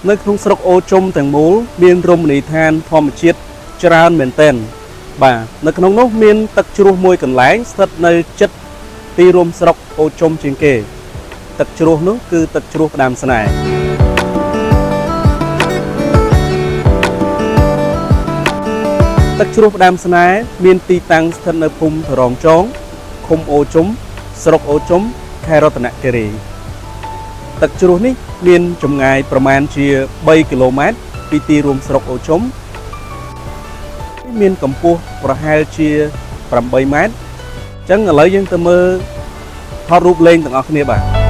នៅក្នុងស្រុកអូជុំទាំងមូលមានរមណីយដ្ឋានធម្មជាតិច្រើនមែនទែនបាទនៅក្នុងនោះមានទឹកជ្រោះមួយកន្លែងស្ថិតនៅជិតទីរួមស្រុកអូជុំជាងគេទឹកជ្រោះនោះគឺទឹកជ្រោះផ្ដាំស្នេហ៍ទឹកជ្រោះផ្ដាំស្នេហ៍មានទីតាំងស្ថិតនៅភូមិធរងចងឃុំអូជុំស្រុកអូជុំខេត្តរតនគិរីទឹកជ្រោះនេះមានចម្ងាយប្រមាណជា3គីឡូម៉ែត្រពីទីរួមស្រុកអូជុំមានកម្ពស់ប្រហែលជា8ម៉ែត្រអញ្ចឹងឥឡូវយើងទៅមើលថតរូបលេងទាំងអស់គ្នាបាទ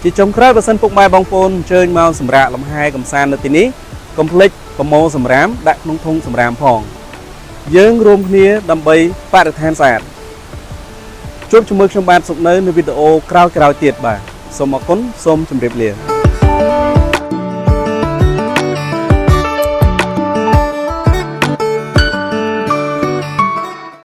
ជាចុងក្រោយបើសិនពុកម៉ែបងប្អូនអញ្ជើញមកសម្រាកលំហែកំសាន្តនៅទីនេះកុំភ្លេចប្រមូលសម្រាមដាក់ក្នុងធុងសម្រាមផងយើងរួមគ្នាដើម្បីបរិស្ថានស្អាតជួបជាមួយខ្ញុំបាទសុកនៅវីដេអូក្រោយៗទៀតបាទសូមអរគុណសូមជម្រាបលា